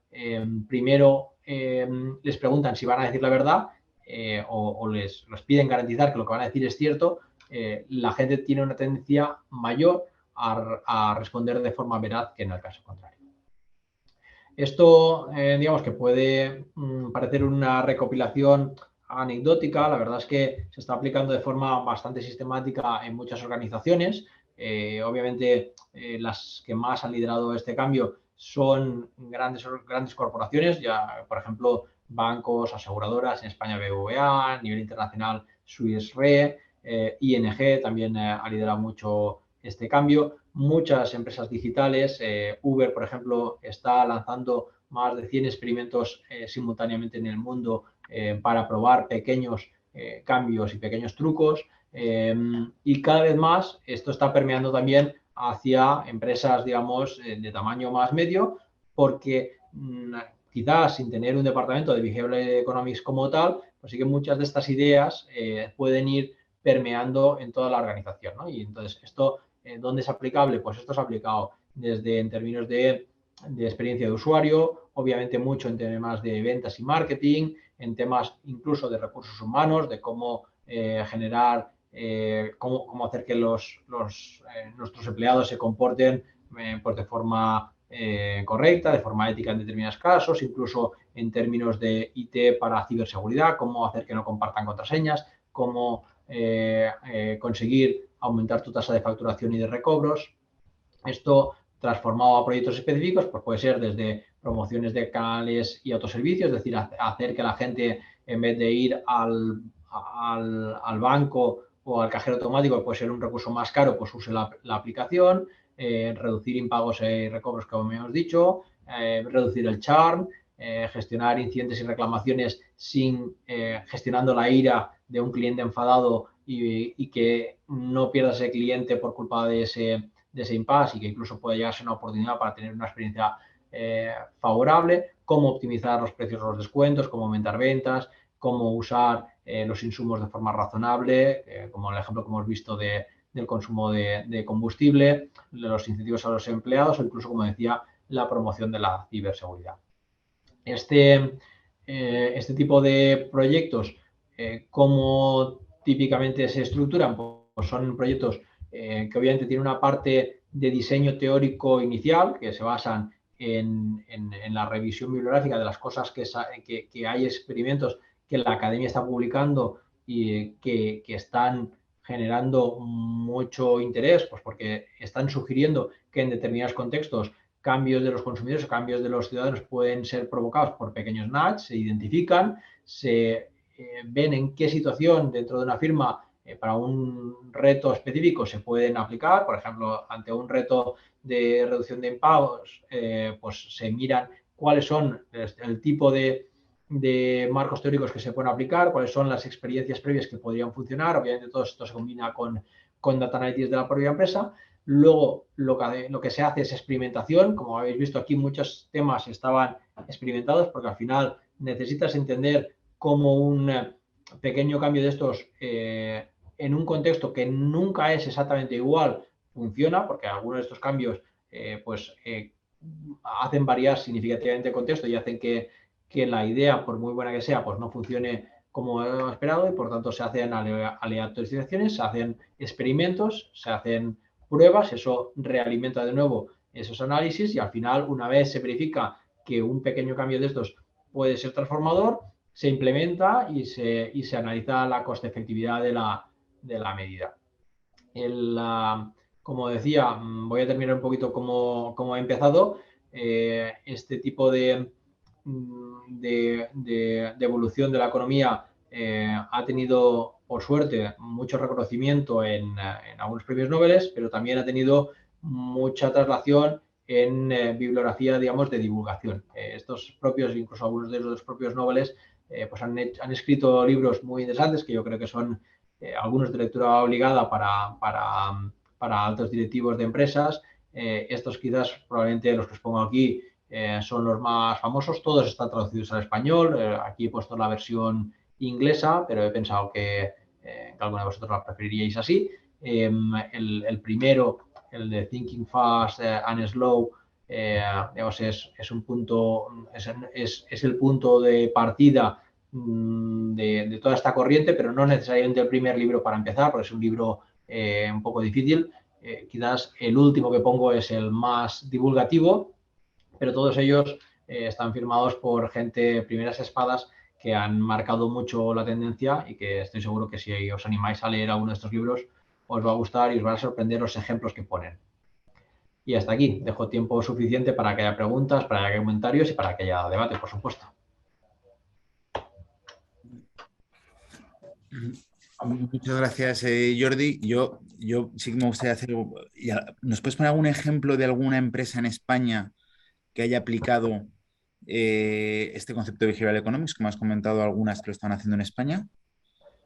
primero les preguntan si van a decir la verdad o les piden garantizar que lo que van a decir es cierto, la gente tiene una tendencia mayor a responder de forma veraz que en el caso contrario. Esto, digamos que puede parecer una recopilación anecdótica, la verdad es que se está aplicando de forma bastante sistemática en muchas organizaciones. Obviamente, las que más han liderado este cambio son grandes corporaciones, ya por ejemplo, bancos, aseguradoras, en España BBVA, a nivel internacional Swiss Re, ING también ha liderado mucho este cambio. Muchas empresas digitales, Uber, por ejemplo, está lanzando más de 100 experimentos simultáneamente en el mundo para probar pequeños cambios y pequeños trucos. Y cada vez más esto está permeando también hacia empresas, digamos, de tamaño más medio, porque quizás sin tener un departamento de Behavioral Economics como tal, pues sí que muchas de estas ideas pueden ir permeando en toda la organización, ¿no? Y entonces esto, ¿dónde es aplicable? Pues esto es aplicado desde en términos de experiencia de usuario, obviamente mucho en temas de ventas y marketing, en temas incluso de recursos humanos, de cómo generar, cómo hacer que nuestros empleados se comporten pues de forma correcta, de forma ética en determinados casos, incluso en términos de IT para ciberseguridad, cómo hacer que no compartan contraseñas, cómo conseguir aumentar tu tasa de facturación y de recobros. Esto transformado a proyectos específicos, pues puede ser desde promociones de canales y autoservicios, es decir, hacer que la gente, en vez de ir al banco o al cajero automático, que puede ser un recurso más caro, pues use la aplicación, reducir impagos y recobros, como hemos dicho, reducir el churn, gestionar incidentes y reclamaciones gestionando la ira de un cliente enfadado y que no pierda ese cliente por culpa de ese impasse y que incluso puede llegar a ser una oportunidad para tener una experiencia favorable, cómo optimizar los precios de los descuentos, cómo aumentar ventas, cómo usar los insumos de forma razonable, como el ejemplo que hemos visto del consumo de combustible, los incentivos a los empleados o incluso, como decía, la promoción de la ciberseguridad. Este tipo de proyectos, ¿cómo típicamente se estructuran? Pues son proyectos que obviamente tienen una parte de diseño teórico inicial, que se basan en la revisión bibliográfica de las cosas que hay experimentos que la academia está publicando y que están generando mucho interés, pues porque están sugiriendo que en determinados contextos cambios de los consumidores o cambios de los ciudadanos pueden ser provocados por pequeños nudges, se identifican, se ven en qué situación dentro de una firma para un reto específico se pueden aplicar. Por ejemplo, ante un reto de reducción de impagos, pues se miran cuáles son el tipo de marcos teóricos que se pueden aplicar, cuáles son las experiencias previas que podrían funcionar. Obviamente todo esto se combina con Data Analytics de la propia empresa. Luego, lo que se hace es experimentación. Como habéis visto aquí, muchos temas estaban experimentados porque al final necesitas entender cómo un pequeño cambio de estos en un contexto que nunca es exactamente igual funciona, porque algunos de estos cambios hacen variar significativamente el contexto y hacen que la idea, por muy buena que sea, pues no funcione como esperado y por tanto se hacen aleatorizaciones, se hacen experimentos, se hacen pruebas, eso realimenta de nuevo esos análisis y al final, una vez se verifica que un pequeño cambio de estos puede ser transformador, se implementa y se analiza la coste-efectividad de la medida. Como decía, voy a terminar un poquito como he empezado. Este tipo de evolución de la economía ha tenido, por suerte, mucho reconocimiento en algunos premios Nobel, pero también ha tenido mucha traslación en bibliografía, digamos, de divulgación. Estos propios, incluso algunos de los propios Nobel, pues han escrito libros muy interesantes que yo creo que son algunos de lectura obligada para altos directivos de empresas. Estos quizás probablemente los que os pongo aquí son los más famosos. Todos están traducidos al español. Aquí he puesto la versión inglesa, pero he pensado que alguno de vosotros la preferiríais así. El primero, el de Thinking Fast and Slow, digamos, es un punto, es el punto de partida de toda esta corriente, pero no necesariamente el primer libro para empezar, porque es un libro un poco difícil. Quizás el último que pongo es el más divulgativo, pero todos ellos están firmados por gente, primeras espadas, que han marcado mucho la tendencia y que estoy seguro que si os animáis a leer alguno de estos libros os va a gustar y os van a sorprender los ejemplos que ponen. Y hasta aquí, dejo tiempo suficiente para que haya preguntas, para que haya comentarios y para que haya debate, por supuesto. Muchas gracias, Jordi. Yo sí que me gustaría hacer... ¿Nos puedes poner algún ejemplo de alguna empresa en España que haya aplicado este concepto de behavioral economics, como has comentado, algunas que lo están haciendo en España?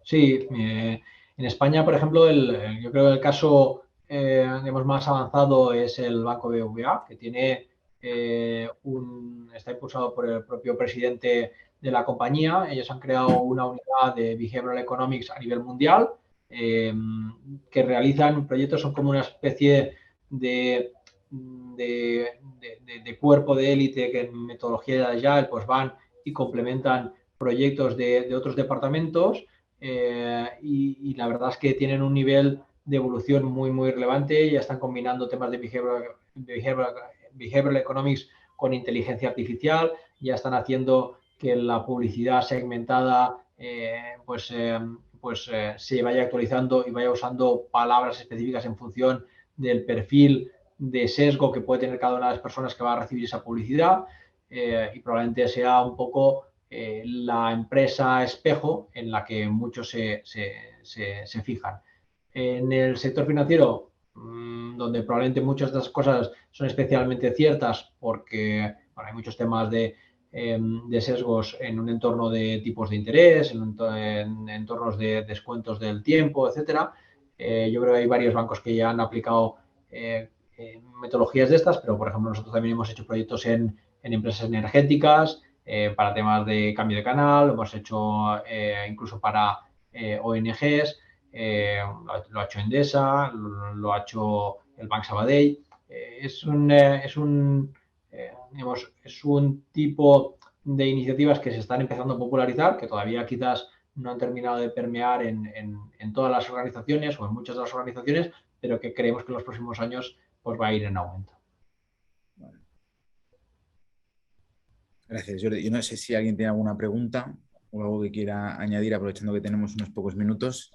Sí, en España, por ejemplo, yo creo que el caso digamos, más avanzado es el Banco BBVA, que tiene está impulsado por el propio presidente de la compañía. Ellos han creado una unidad de Behavioral Economics a nivel mundial que realizan proyectos, son como una especie de cuerpo de élite que en metodología de Agile pues van y complementan proyectos de otros departamentos. Y la verdad es que tienen un nivel de evolución muy, muy relevante. Ya están combinando temas de behavioral economics con inteligencia artificial. Ya están haciendo que la publicidad segmentada se vaya actualizando y vaya usando palabras específicas en función del perfil de sesgo que puede tener cada una de las personas que va a recibir esa publicidad. Y probablemente sea un poco la empresa espejo en la que muchos se fijan. En el sector financiero, donde probablemente muchas de estas cosas son especialmente ciertas porque hay muchos temas de sesgos en un entorno de tipos de interés, en entornos de descuentos del tiempo, etcétera. Yo creo que hay varios bancos que ya han aplicado metodologías de estas, pero por ejemplo nosotros también hemos hecho proyectos en empresas energéticas, para temas de cambio de canal, lo hemos hecho incluso para ONGs, lo ha hecho Endesa, lo ha hecho el Banc Sabadell. Digamos, es un tipo de iniciativas que se están empezando a popularizar, que todavía quizás no han terminado de permear en todas las organizaciones o en muchas de las organizaciones, pero que creemos que en los próximos años pues, va a ir en aumento. Gracias, Jordi. Yo no sé si alguien tiene alguna pregunta o algo que quiera añadir, aprovechando que tenemos unos pocos minutos.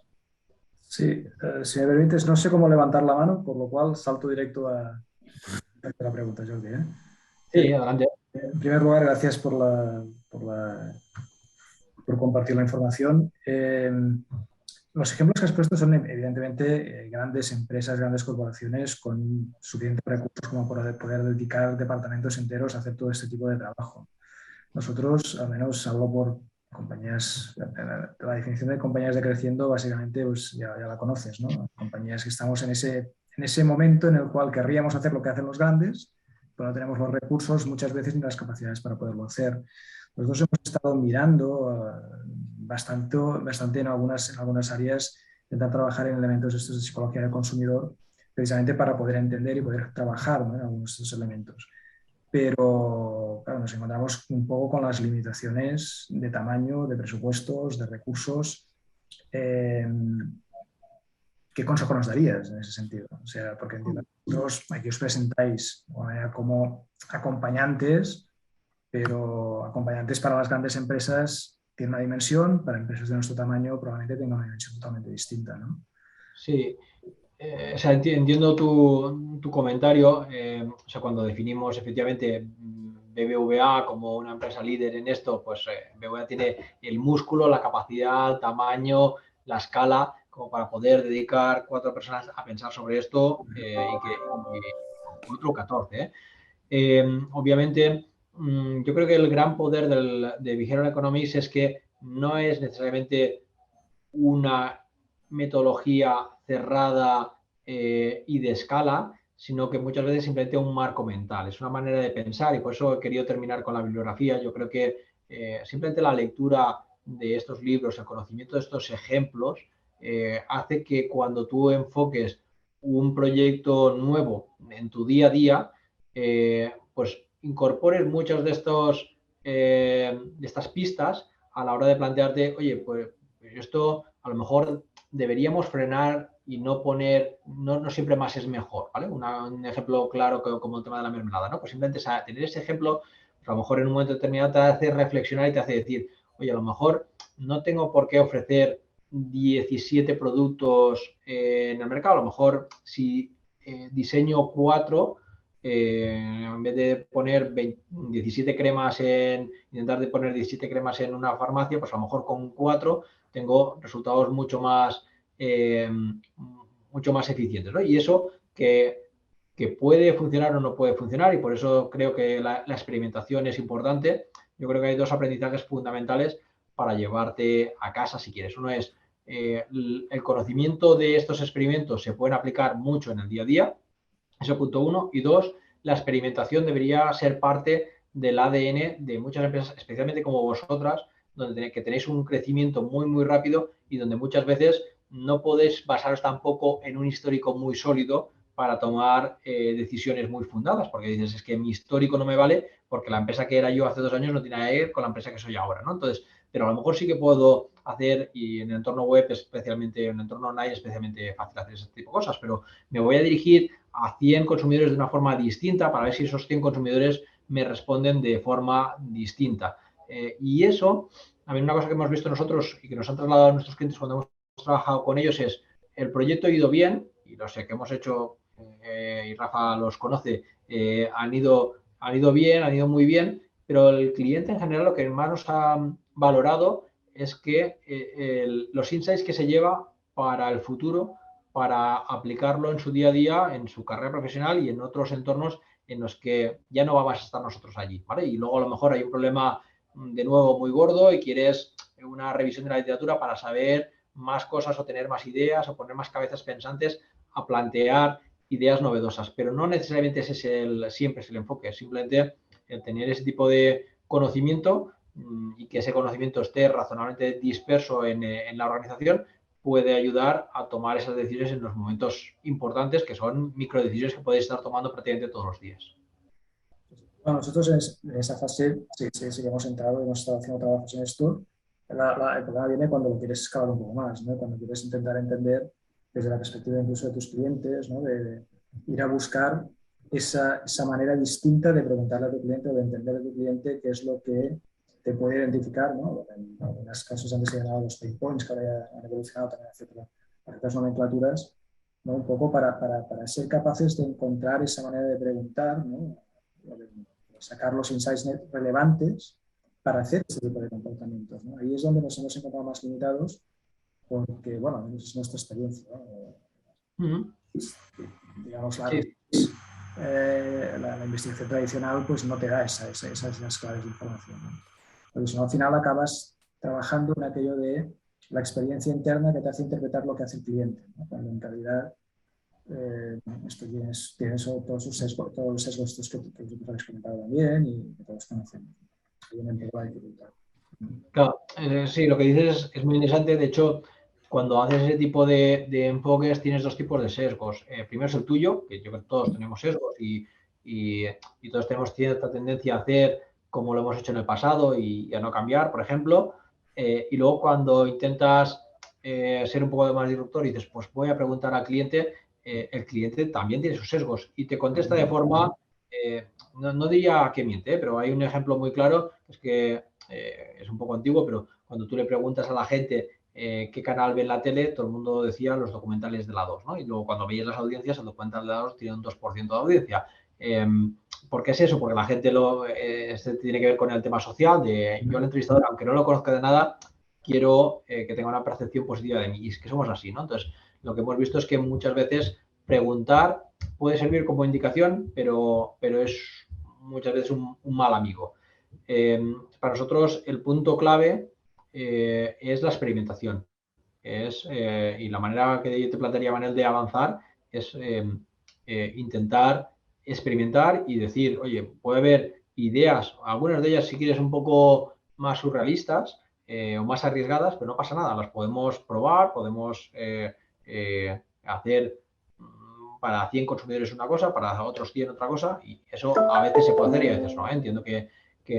Sí, si me permites, no sé cómo levantar la mano, por lo cual salto directo a la pregunta, Jordi. Sí, adelante. En primer lugar, gracias por compartir la información. Los ejemplos que has puesto son evidentemente grandes empresas, grandes corporaciones con suficientes recursos como para poder dedicar departamentos enteros a hacer todo este tipo de trabajo. Nosotros, al menos hablo por compañías, la definición de compañías decreciendo básicamente pues ya la conoces, ¿no? Compañías que estamos en ese momento en el cual querríamos hacer lo que hacen los grandes, pero no tenemos los recursos muchas veces ni las capacidades para poderlo hacer. Nosotros hemos estado mirando bastante en algunas áreas, intentar trabajar en elementos estos de psicología del consumidor, precisamente para poder entender y poder trabajar, ¿no?, en algunos de estos elementos. Pero claro, nos encontramos un poco con las limitaciones de tamaño, de presupuestos, de recursos. ¿Qué consejo nos darías en ese sentido? O sea, porque entiendo que vosotros aquí os presentáis como acompañantes pero acompañantes para las grandes empresas tienen una dimensión, para empresas de nuestro tamaño probablemente tengan una dimensión totalmente distinta, ¿no? Sí, o sea, entiendo tu comentario. O sea, cuando definimos efectivamente BBVA como una empresa líder en esto, pues BBVA tiene el músculo, la capacidad, el tamaño, la escala, como para poder dedicar 4 personas a pensar sobre esto y otro 14. Obviamente, yo creo que el gran poder de Behavioral Economics es que no es necesariamente una metodología cerrada y de escala, sino que muchas veces simplemente un marco mental. Es una manera de pensar y por eso he querido terminar con la bibliografía. Yo creo que simplemente la lectura de estos libros, el conocimiento de estos ejemplos, hace que cuando tú enfoques un proyecto nuevo en tu día a día, pues incorpores muchos de estas pistas a la hora de plantearte, oye, pues esto a lo mejor deberíamos frenar y no poner, no siempre más es mejor, ¿vale? Un ejemplo claro como el tema de la mermelada, ¿no? Pues simplemente tener ese ejemplo, pues a lo mejor en un momento determinado te hace reflexionar y te hace decir, oye, a lo mejor no tengo por qué ofrecer 17 productos en el mercado, a lo mejor si diseño 4, en vez de poner 17 cremas intentar de poner 17 cremas en una farmacia, pues a lo mejor con 4 tengo resultados mucho más eficientes, ¿no? Y eso que puede funcionar o no puede funcionar, y por eso creo que la experimentación es importante. Yo creo que hay 2 aprendizajes fundamentales para llevarte a casa si quieres. Uno es el conocimiento de estos experimentos se pueden aplicar mucho en el día a día, eso punto 1, y 2, la experimentación debería ser parte del ADN de muchas empresas, especialmente como vosotras, donde que tenéis un crecimiento muy, muy rápido y donde muchas veces no podéis basaros tampoco en un histórico muy sólido para tomar decisiones muy fundadas, porque dices, es que mi histórico no me vale porque la empresa que era yo hace 2 años no tiene nada que ver con la empresa que soy ahora, ¿no? Entonces, pero a lo mejor sí que puedo hacer, y en el entorno web especialmente, en el entorno online es especialmente fácil hacer ese tipo de cosas, pero me voy a dirigir a 100 consumidores de una forma distinta para ver si esos 100 consumidores me responden de forma distinta. Y eso, a mí una cosa que hemos visto nosotros y que nos han trasladado a nuestros clientes cuando hemos trabajado con ellos es, el proyecto ha ido bien, y lo sé que hemos hecho, y Rafa los conoce, han ido bien, han ido muy bien, pero el cliente en general lo que más nos ha valorado es que los insights que se lleva para el futuro, para aplicarlo en su día a día, en su carrera profesional y en otros entornos en los que ya no vamos a estar nosotros allí, ¿vale? Y luego a lo mejor hay un problema de nuevo muy gordo y quieres una revisión de la literatura para saber más cosas o tener más ideas o poner más cabezas pensantes a plantear ideas novedosas, pero no necesariamente ese siempre es el enfoque, es simplemente el tener ese tipo de conocimiento y que ese conocimiento esté razonablemente disperso en la organización puede ayudar a tomar esas decisiones en los momentos importantes, que son microdecisiones que podéis estar tomando prácticamente todos los días. Bueno, nosotros en esa fase sí hemos entrado, hemos estado haciendo trabajos en esto. El problema viene cuando lo quieres escalar un poco más, ¿no? Cuando quieres intentar entender desde la perspectiva incluso de tus clientes, ¿no? De ir a buscar esa manera distinta de preguntarle a tu cliente o de entender a tu cliente qué es lo que te puede identificar, ¿no? En algunos casos antes se llamaban los pain points, que ahora han evolucionado también a ciertas nomenclaturas, ¿no? Un poco para ser capaces de encontrar esa manera de preguntar, ¿no? Sacar los insights relevantes para hacer ese tipo de comportamientos, ¿no? Ahí es donde nos hemos encontrado más limitados porque, bueno, es nuestra experiencia, ¿no? Digamos, la investigación tradicional pues no te da esas claves de información, ¿no? Porque si no, al final acabas trabajando en aquello de la experiencia interna que te hace interpretar lo que hace el cliente, ¿no? Cuando en realidad esto tienes todos los sesgos estos que vosotros habéis comentado también y que todos conocemos. Ahí viene un poco la dificultad. Claro, sí, lo que dices es muy interesante. De hecho, cuando haces ese tipo de enfoques tienes 2 tipos de sesgos. Primero es el tuyo, que yo creo que todos tenemos sesgos y todos tenemos cierta tendencia a hacer como lo hemos hecho en el pasado y a no cambiar, por ejemplo. Y luego cuando intentas ser un poco más disruptor y dices, pues voy a preguntar al cliente, el cliente también tiene sus sesgos y te contesta de forma no diría que miente, pero hay un ejemplo muy claro, es que es un poco antiguo, pero cuando tú le preguntas a la gente qué canal ve en la tele, todo el mundo decía los documentales de la 2, ¿no? Y luego cuando veías las audiencias, el documental de la 2 tiene un 2% de audiencia. ¿Por qué es eso? Porque la gente tiene que ver con el tema social, de yo al entrevistador, aunque no lo conozca de nada, quiero que tenga una percepción positiva de mí. Y es que somos así, ¿no? Entonces, lo que hemos visto es que muchas veces preguntar puede servir como indicación, pero es muchas veces un mal amigo. Para nosotros el punto clave es la experimentación. Y la manera que yo te plantearía, Manel, de avanzar es intentar experimentar y decir, oye, puede haber ideas, algunas de ellas si quieres un poco más surrealistas o más arriesgadas, pero no pasa nada, las podemos probar, podemos hacer para 100 consumidores una cosa, para otros 100 otra cosa, y eso a veces se puede hacer y a veces no. Entiendo que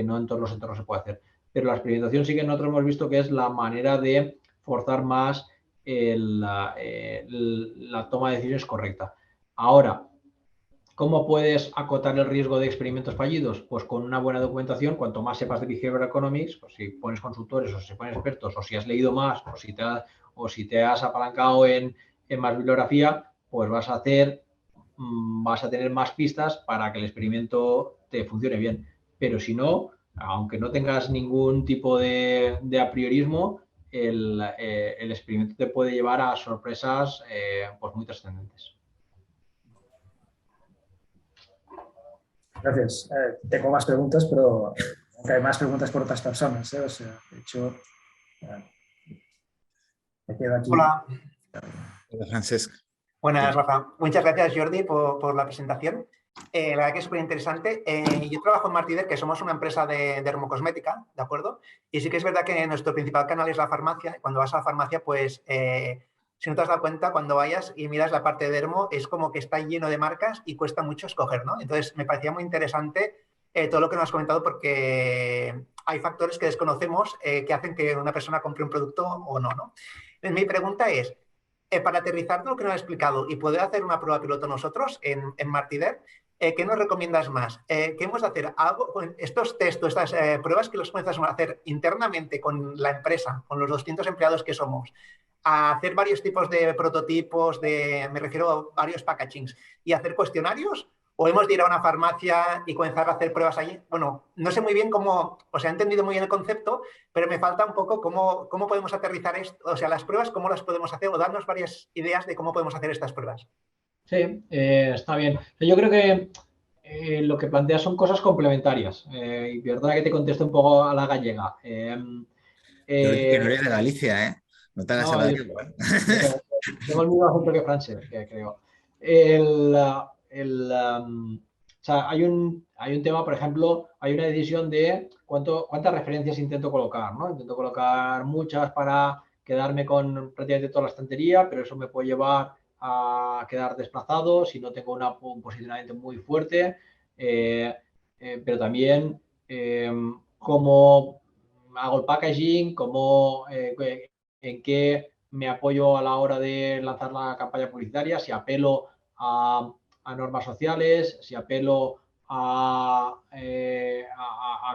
no en todos los entornos se puede hacer. Pero la experimentación sí que nosotros hemos visto que es la manera de forzar más la toma de decisiones correcta. Ahora, ¿cómo puedes acotar el riesgo de experimentos fallidos? Pues con una buena documentación, cuanto más sepas de Behavioral Economics, pues si pones consultores o si pones expertos o si has leído más o si te has apalancado en más bibliografía, pues vas a tener más pistas para que el experimento te funcione bien. Pero si no, aunque no tengas ningún tipo de apriorismo, el experimento te puede llevar a sorpresas pues muy trascendentes. Gracias. Tengo más preguntas, pero hay más preguntas por otras personas. O sea, de hecho, me quedo aquí. Hola. Hola, Francesc. Buenas, Rafa. Muchas gracias, Jordi, por la presentación. La verdad que es súper interesante. Yo trabajo en Martider, que somos una empresa de dermocosmética, ¿de acuerdo? Y sí que es verdad que nuestro principal canal es la farmacia. Cuando vas a la farmacia, pues, si no te has dado cuenta, cuando vayas y miras la parte de dermo, es como que está lleno de marcas y cuesta mucho escoger, ¿no? Entonces, me parecía muy interesante todo lo que nos has comentado porque hay factores que desconocemos que hacen que una persona compre un producto o no, ¿no? Entonces, mi pregunta es, para aterrizar todo lo que nos has explicado y poder hacer una prueba piloto nosotros en Martider, ¿qué nos recomiendas más? ¿Qué hemos de hacer? ¿Algo con estos test o estas pruebas que los comenzamos a hacer internamente con la empresa, con los 200 empleados que somos? A hacer varios tipos de prototipos, me refiero a varios packagings, y hacer cuestionarios, o hemos de ir a una farmacia y comenzar a hacer pruebas allí. Bueno, no sé muy bien cómo, o sea, he entendido muy bien el concepto, pero me falta un poco cómo podemos aterrizar esto, o sea, las pruebas, cómo las podemos hacer, o darnos varias ideas de cómo podemos hacer estas pruebas. Sí, está bien. Yo creo que lo que planteas son cosas complementarias. Y perdona que te conteste un poco a la gallega. Que no eres de Galicia, ¿eh? No te hagas no, el gallego, ¿eh? tengo el mismo acento que Francesc, que creo. O sea, hay un tema, por ejemplo, hay una decisión de cuántas referencias intento colocar, ¿no? Intento colocar muchas para quedarme con prácticamente toda la estantería, pero eso me puede llevar a quedar desplazado si no tengo un posicionamiento muy fuerte, pero también cómo hago el packaging, en qué me apoyo a la hora de lanzar la campaña publicitaria, si apelo a normas sociales, si apelo a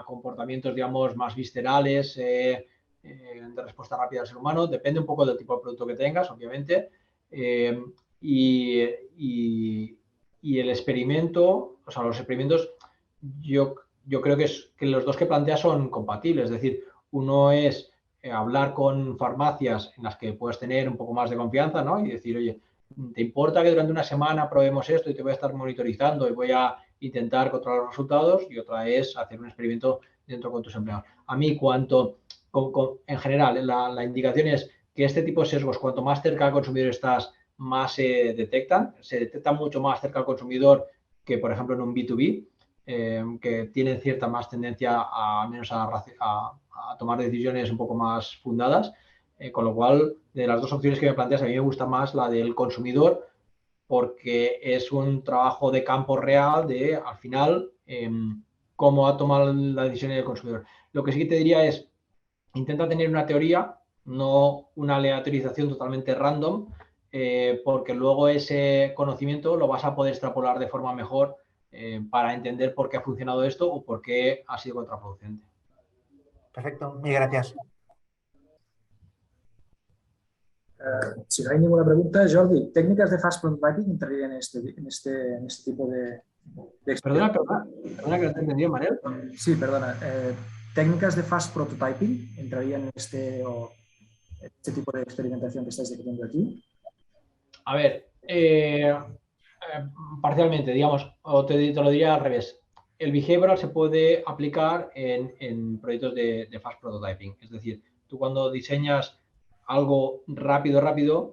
comportamientos, digamos, más viscerales de respuesta rápida al ser humano. Depende un poco del tipo de producto que tengas, obviamente. Y el experimento, o sea, los experimentos, yo creo que los dos que planteas son compatibles. Es decir, uno es hablar con farmacias en las que puedes tener un poco más de confianza, ¿no? Y decir, oye, ¿te importa que durante una semana probemos esto y te voy a estar monitorizando y voy a intentar controlar los resultados? Y otra es hacer un experimento dentro con tus empleados. A mí, en general, la indicación es que este tipo de sesgos, cuanto más cerca al consumidor estás, más se detectan. Se detectan mucho más cerca al consumidor que, por ejemplo, en un B2B, que tienen cierta más tendencia a menos a tomar decisiones un poco más fundadas, con lo cual, de las dos opciones que me planteas, a mí me gusta más la del consumidor porque es un trabajo de campo real de, al final, cómo ha tomado la decisión el consumidor. Lo que sí que te diría es, intenta tener una teoría, no una aleatorización totalmente random, porque luego ese conocimiento lo vas a poder extrapolar de forma mejor para entender por qué ha funcionado esto o por qué ha sido contraproducente. Perfecto, mil gracias. Si no hay ninguna pregunta, Jordi, ¿técnicas de fast prototyping entrarían en este tipo de Perdona que no te he entendido, Manel. Sí, perdona. ¿Técnicas de fast prototyping entrarían en este tipo de experimentación que estáis definiendo aquí? A ver, parcialmente, digamos, o te lo diría al revés. El behavioral se puede aplicar en proyectos de fast prototyping. Es decir, tú cuando diseñas algo rápido,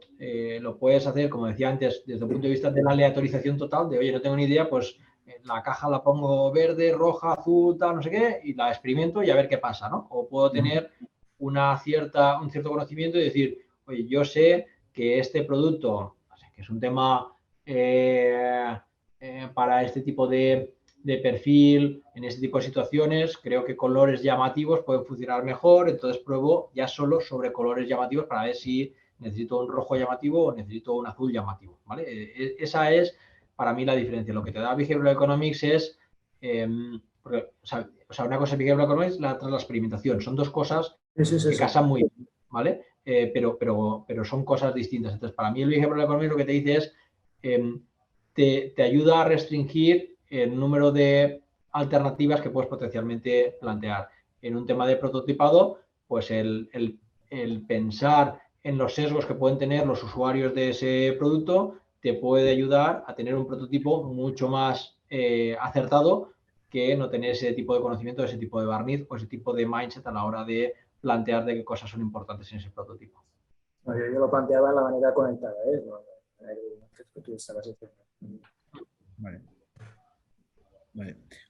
lo puedes hacer, como decía antes, desde el punto de vista de la aleatorización total, de, oye, no tengo ni idea, pues la caja la pongo verde, roja, azul, tal, no sé qué, y la experimento y a ver qué pasa, ¿no? O puedo tener un cierto conocimiento y decir, oye, yo sé que este producto, que es un tema para este tipo de perfil, en este tipo de situaciones, creo que colores llamativos pueden funcionar mejor, entonces pruebo ya solo sobre colores llamativos para ver si necesito un rojo llamativo o necesito un azul llamativo, ¿vale? Esa es para mí la diferencia. Lo que te da Behavioral Economics es, una cosa es Behavioral Economics, la otra es la experimentación. Son dos cosas que casan muy bien, ¿vale? Pero son cosas distintas. Entonces, para mí el Behavioral Economics lo que te dice es, te ayuda a restringir el número de alternativas que puedes potencialmente plantear. En un tema de prototipado, pues el pensar en los sesgos que pueden tener los usuarios de ese producto te puede ayudar a tener un prototipo mucho más acertado que no tener ese tipo de conocimiento, ese tipo de barniz o ese tipo de mindset a la hora de plantear de qué cosas son importantes en ese prototipo. No, yo lo planteaba en la manera conectada, ¿eh? Que tú estabas diciendo. Vale.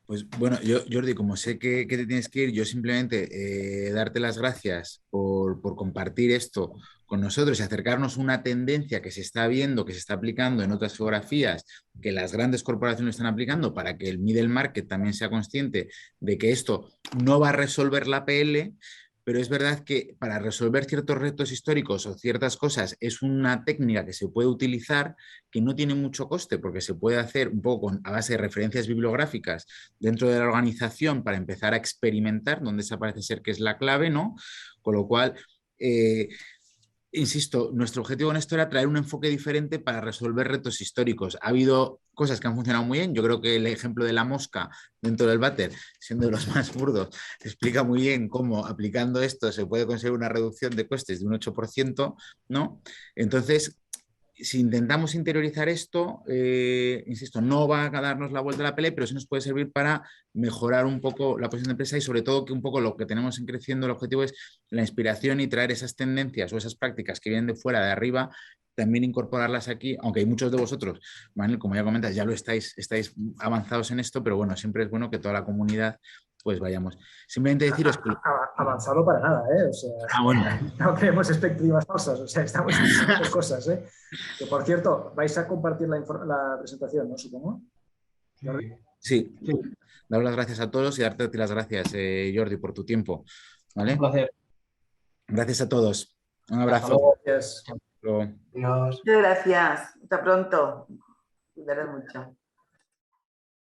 Pues bueno, Jordi, como sé que te tienes que ir, yo simplemente darte las gracias por compartir esto con nosotros y acercarnos a una tendencia que se está viendo, que se está aplicando en otras geografías, que las grandes corporaciones están aplicando para que el middle market también sea consciente de que esto no va a resolver la PL, pero es verdad que para resolver ciertos retos históricos o ciertas cosas es una técnica que se puede utilizar, que no tiene mucho coste porque se puede hacer un poco a base de referencias bibliográficas dentro de la organización para empezar a experimentar, donde esa parece ser que es la clave, ¿no? Con lo cual, insisto, nuestro objetivo en esto era traer un enfoque diferente para resolver retos históricos. Ha habido cosas que han funcionado muy bien. Yo creo que el ejemplo de la mosca dentro del váter, siendo de los más burdos, explica muy bien cómo aplicando esto se puede conseguir una reducción de costes de un 8%, ¿no? Entonces, si intentamos interiorizar esto, insisto, no va a darnos la vuelta a la pelea, pero sí nos puede servir para mejorar un poco la posición de empresa y sobre todo que un poco lo que tenemos en creciendo, el objetivo es la inspiración y traer esas tendencias o esas prácticas que vienen de fuera, de arriba, también incorporarlas aquí, aunque hay muchos de vosotros, Manuel, como ya comentas, ya lo estáis avanzados en esto, pero bueno, siempre es bueno que toda la comunidad pues vayamos. Simplemente deciros que... Avanzado para nada, ¿eh? O sea, bueno. No creemos expectativas falsas, o sea, estamos haciendo cosas, ¿eh? Que por cierto, vais a compartir la presentación, ¿no? Supongo. Sí. Dar las gracias a todos y darte las gracias, Jordi, por tu tiempo. ¿Vale? Un placer. Gracias a todos. Un abrazo. Hasta luego. Gracias. Adiós. Muchas gracias. Hasta pronto. Cuidaros mucho.